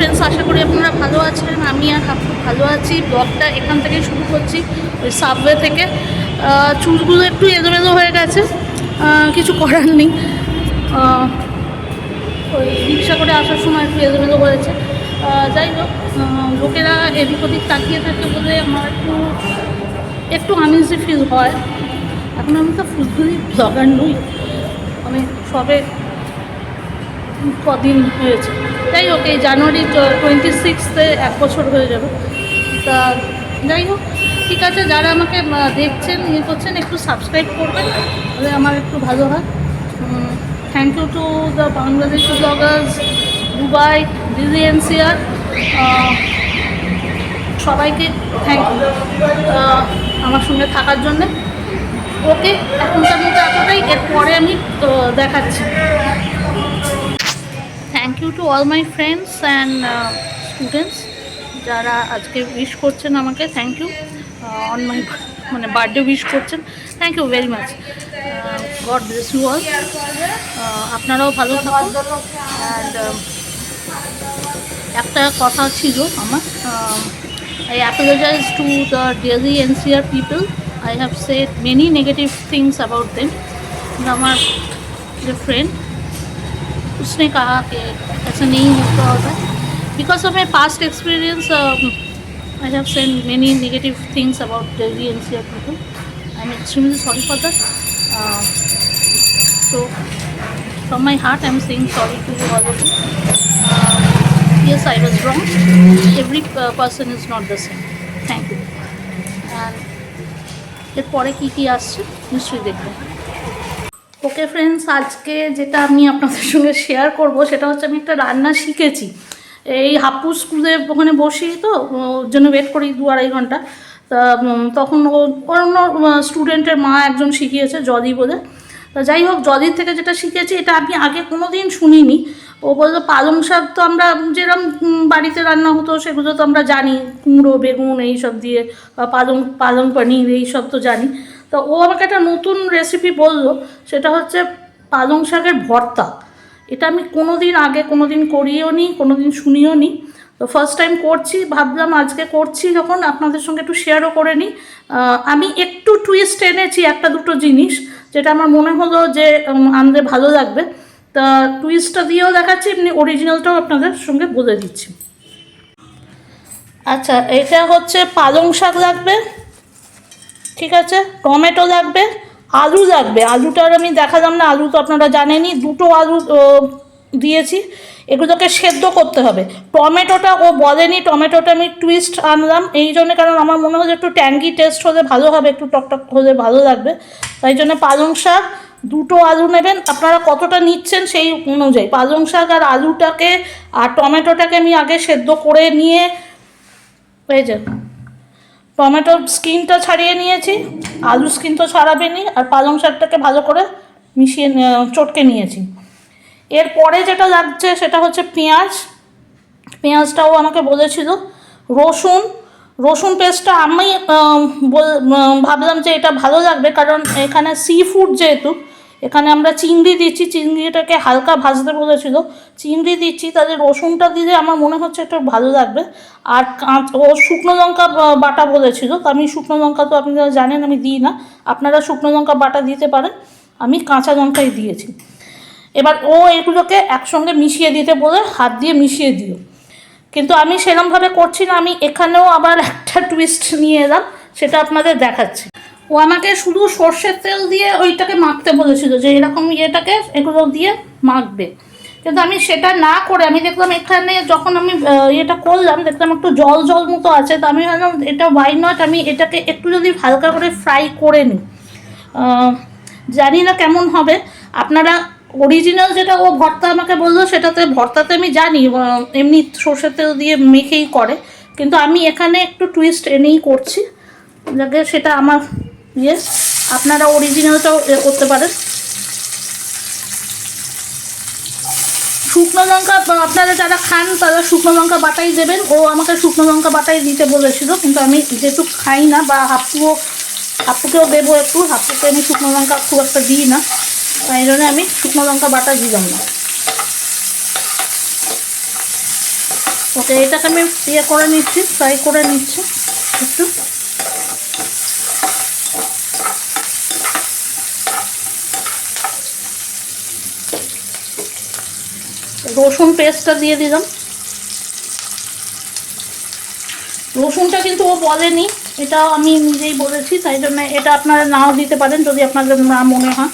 Friends, আশা করি আপনারা ভালো আছেন। আমি আর খুব ভালো আছি। ব্লগটা এখান থেকে শুরু করছি, ওই সাবওয়ে থেকে। চুলগুলো একটু এলোমেলো হয়ে গেছে, কিছু করার নেই। ওই রিক্সা করে আসার সময় একটু এলোমেলো হয়েছে। যাই হোক, লোকেরা এদিক ওদিক তাকিয়ে থাকে বলে আমার একটু আনইজি ফিল হয়। এখন আমি তো ফুলফুলি ব্লগার নই, আমি সবে কদিন হয়েছে। যাই হোক, এই জানুয়ারি 26-এ 1 বছর হয়ে যাবে। তা যাই হোক, ঠিক আছে, যারা আমাকে দেখছেন করছেন একটু সাবস্ক্রাইব করবেন, তাহলে আমার একটু ভালো হয়। Thank you to the Bangladeshi bloggers, Dubai, Delhi NCR, সবাইকে থ্যাংক ইউ আমার সঙ্গে থাকার জন্যে। ওকে, এখনকার মতো এতটাই, এরপরে আমি দেখাচ্ছি। Thank you to all my friends and students, যারা আজকে উইশ করছেন আমাকে। Thank you on my birthday wish করছেন। Thank you very much. God bless you all. আপনারাও ভালো থাকুন। অ্যান্ড একটা কথা ছিল আমার, I apologize to the Delhi NCR people. I have said many negative things about them. हमार जो friend, उसने कहा कि ऐसा नहीं होता होता। Because of my past experience, I have said many negative things about Delhi NCR people. I'm extremely sorry for that. So from my heart, I'm saying sorry to all of you. Yes, I was wrong. Every person is not the same. Thank you. And এরপরে কী আসছে নিশ্চয়ই দেখবেন। Okay friends, আজকে যেটা আমি আপনাদের সঙ্গে share করব সেটা হচ্ছে, আমি একটা রান্না শিখেছি। এই হাপ্পু স্কুলে ওখানে বসি, তো ওর জন্য ওয়েট করি 2-2.5 ঘন্টা। তা তখন অন্য স্টুডেন্টের মা একজন শিখিয়েছে, জলি বলে। তা যাই হোক, জলির থেকে যেটা শিখেছি এটা আমি আগে কোনো দিন শুনিনি। ও বললো পালং শাক তো আমরা যেরকম বাড়িতে রান্না হতো সেগুলো তো আমরা জানি, কুমড়ো বেগুন এইসব দিয়ে, পালং পনির এইসব তো জানি। তো ও আমাকে একটা নতুন রেসিপি বললো, সেটা হচ্ছে পালং শাকের ভর্তা। এটা আমি কোনো দিন আগে কোনো দিন করিও নি, কোনো দিন শুনিও নি। তো ফার্স্ট টাইম করছি, ভাবলাম আজকে করছি যখন আপনাদের সঙ্গে একটু শেয়ারও করে নিই। আমি একটু টুইস্ট এনেছি, 1-2 জিনিস, যেটা আমার মনে হলো যে আনলে ভালো লাগবে। তা টুইস্টটা দিয়েও দেখাচ্ছি, এমনি অরিজিনালটাও আপনাদের সঙ্গে বলে দিচ্ছি। আচ্ছা, এটা হচ্ছে পালং শাক লাগবে, ঠিক আছে, টমেটো লাগবে, আলু লাগবে। আলুটা আর আমি দেখালাম না, আলু তো আপনারা জানেনই, 2টো আলু দিয়েছি। এগুলোকে সেদ্ধ করতে হবে। টমেটোটা ও বলেনি, টমেটোটা আমি টুইস্ট আনলাম এই জন্য, কারণ আমার মনে হলো একটু ট্যাঙ্গি টেস্ট হলে ভালো হবে, একটু টকটক হলে ভালো লাগবে। তাই জন্য পালং শাক, 2টো আলু নেবেন। আপনারা কতটা নিচ্ছেন সেই অনুযায়ী পালং শাক আর আলুটাকে আর টমেটোটাকে আমি আগে সেদ্ধ করে নিয়ে, এই যে টমেটোর স্কিনটা ছাড়িয়ে নিয়েছি, আলু স্কিন তো ছাড়াবেনি, আর পালং শাকটাকে ভালো করে মিশিয়ে চটকে নিয়েছি। এরপরে যেটা লাগছে সেটা হচ্ছে পেঁয়াজটাও আমাকে বলেছিল। রসুন পেস্টটা আমি ভাবলাম যে এটা ভালো লাগবে, কারণ এখানে সি ফুড যেহেতু, এখানে আমরা চিংড়ি দিচ্ছি, চিংড়িটাকে হালকা ভাজতে বলেছিল, চিংড়ি দিচ্ছি, তাহলে রসুনটা দিলে আমার মনে হচ্ছে একটু ভালো লাগবে। আর ও শুকনো লঙ্কা বাটা বলেছিল, তো আমি শুকনো লঙ্কা তো আপনারা জানেন আমি দিই না, আপনারা শুকনো লঙ্কা বাটা দিতে পারেন, আমি কাঁচা লঙ্কাই দিয়েছি। এবার ও এগুলোকে একসঙ্গে মিশিয়ে দিতে বলে হাত দিয়ে মিশিয়ে দিও, কিন্তু আমি সেরকমভাবে করছি না। আমি এখানেও আবার একটা টুইস্ট নিয়ে এলাম, সেটা আপনাদের দেখাচ্ছি। ও আমাকে শুধু সর্ষের তেল দিয়ে ওইটাকে মাখতে বলেছিল, যে এরকম ইয়েটাকে এগুলো দিয়ে মাখবে, কিন্তু আমি সেটা না করে আমি দেখলাম এখানে যখন আমি ইয়েটা করলাম দেখলাম একটু জল জল মতো আছে। তো আমি ভাবলাম এটা ওয়াই নট, আমি এটাকে একটু যদি হালকা করে ফ্রাই করে নিই, জানি না কেমন হবে। আপনারা অরিজিনাল যেটা ও ভর্তা আমাকে বললো, ভর্তাতে আমি জানি এমনি সর্ষের তেল দিয়ে মেখেই করে, কিন্তু আমি এখানে একটু টুইস্ট এনেই করছি, যাকে সেটা আমার আপনারা অরিজিনালটাও করতে পারেন। শুকনো লঙ্কা আপনারা যারা খান তারা শুকনো লঙ্কা বাটাই দেবেন। ও আমাকে শুকনো লঙ্কা বাটাই দিতে বলেছিল, কিন্তু আমি যেহেতু খাই না, বা হাপ্পুকেও দেবো একটু, হাপ্পুকে আমি শুকনো লঙ্কা খুব একটা দিই না, তাই জন্য আমি শুকনো লঙ্কা বাটা দিলাম না। ও তো এটাকে আমি ইয়ে করে নিচ্ছি, ফ্রাই করে নিচ্ছি একটু। রসুন পেস্টটা দিয়ে দিলাম। রসুনটা কিন্তু ও বলেনি, এটা আমি নিজেই বলেছি, তাই জন্য এটা আপনারা নাও দিতে পারেন যদি আপনাদের না মনে হয়।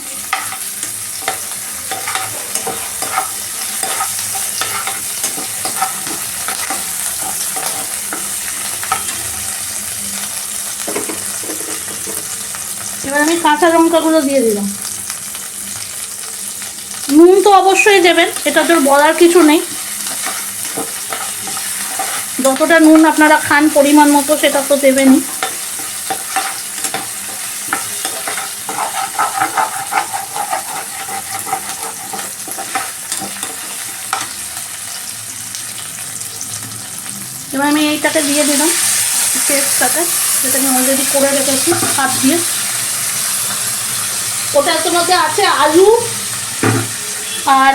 এবার আমি কাঁচা লঙ্কাগুলো দিয়ে দিলাম। নুন তো অবশ্যই দেবেন, এটা তো বলার কিছু নেই, যতটা নুন আপনারা খান পরিমাণ মতো সেটা তো দেবেনই। এবার আমি এইটাকে দিয়ে দিলাম পেস্টটাকে, যেটা আমি অলরেডি করে রেখেছি হাত দিয়ে। ওটার মধ্যে আছে আলু আর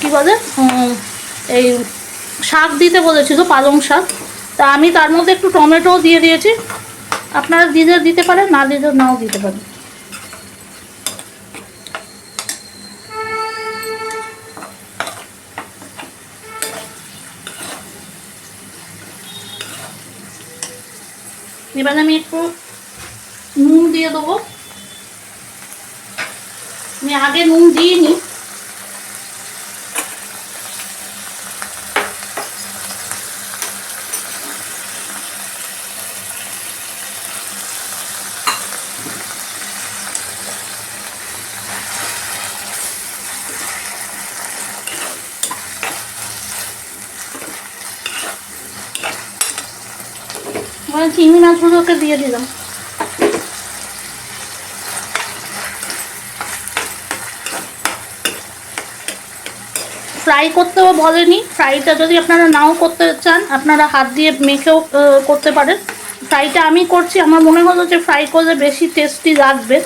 কী বলে এই শাক দিতে বলেছিল, পালং শাক। তা আমি তার মধ্যে একটু টমেটোও দিয়ে দিয়েছি, আপনারা দিতে পারেন, না দিলে নাও দিতে পারেন। এবার আমি একটু নুন দিয়ে দেবো, আমি আগে নুন দিইনি। চিংড়ি মাছগুলোকে দিয়ে দিলাম। ফ্রাই করতেও বলেনি, ফ্রাইটা যদি আপনারা নাও করতে চান আপনারা হাত দিয়ে মেখেও করতে পারেন। ফ্রাইটা আমি করছি, আমার মনে হলো যে ফ্রাই করলে বেশি টেস্টি লাগবে,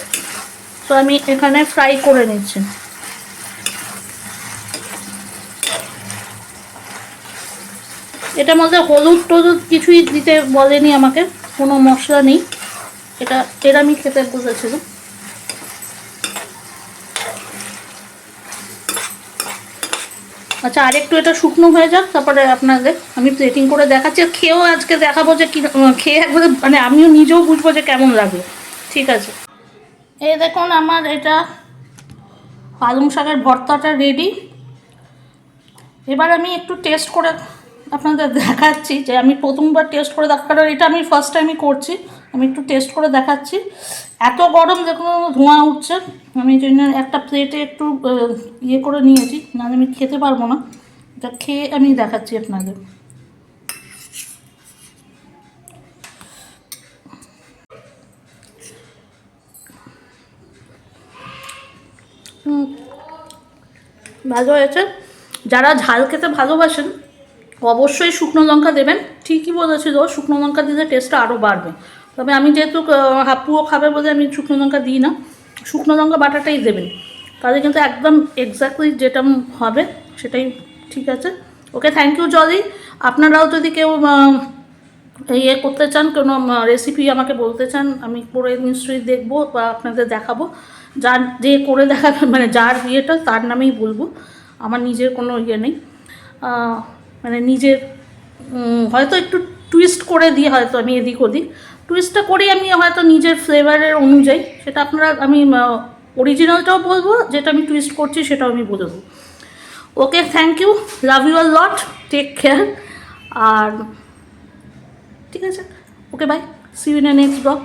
তো আমি এখানে ফ্রাই করে নিচ্ছি। এটার মধ্যে হলুদ টলুদ কিছুই দিতে বলেনি আমাকে, কোনো মশলা নেই, এটা এরামি খেতে বলেছিল। আচ্ছা, আরেকটু এটা শুকনো হয়ে যাক, তারপরে আপনাদের আমি প্লেটিং করে দেখাচ্ছি, আর খেয়েও আজকে দেখাবো যে কি, খেয়ে একবারে মানে আমিও নিজেও বুঝবো যে কেমন লাগলো। ঠিক আছে, এই দেখুন আমার এটা পালং শাকের ভর্তাটা রেডি। এবার আমি একটু টেস্ট করে আপনাদের দেখাচ্ছি, যে আমি প্রথমবার টেস্ট করে দেখা, কারণ এটা আমি ফার্স্ট টাইমই করছি, আমি একটু টেস্ট করে দেখাচ্ছি। এত গরম দেখুন, ধোঁয়া উঠছে, আমি জন্য একটা প্লেটে একটু ইয়ে করে নিয়েছি, নাহলে আমি খেতে পারবো না। এটা খেয়ে আমি দেখাচ্ছি আপনাদের। ভালো হয়েছে। যারা ঝাল খেতে ভালোবাসেন অবশ্যই শুকনো লঙ্কা দেবেন, ঠিকই বলেছিল, শুকনো লঙ্কা দিলে টেস্টটা আরও বাড়বে। তবে আমি যেহেতু হাপুও খাবে বলে আমি শুকনো লঙ্কা দিই না, শুকনো লঙ্কা বাটাটাই দেবেন, তাহলে কিন্তু একদম এক্স্যাক্টলি যেটা হবে সেটাই ঠিক আছে। ওকে, থ্যাংক ইউ জলি। আপনারাও যদি কেউ ইয়ে করতে চান, কোনো রেসিপি আমাকে বলতে চান, আমি করে নিশ্চয়ই দেখবো বা আপনাদের দেখাবো। যার যে করে দেখাবে মানে যার ইয়েটা তার নামেই বলবো, আমার নিজের কোনো ইয়ে নেই, মানে নিজের হয়তো একটু টুইস্ট করে দিয়ে হয়তো আমি এদিক ওদিক টুইস্টটা করি আমি হয়তো নিজের ফ্লেভারের অনুযায়ী, সেটা আপনারা আমি অরিজিনালটাও বলবো, যেটা আমি টুইস্ট করছি সেটাও আমি বলবো। Okay, thank you, love you a lot, take care. আর ঠিক আছে, okay, bye, see you in the next blog.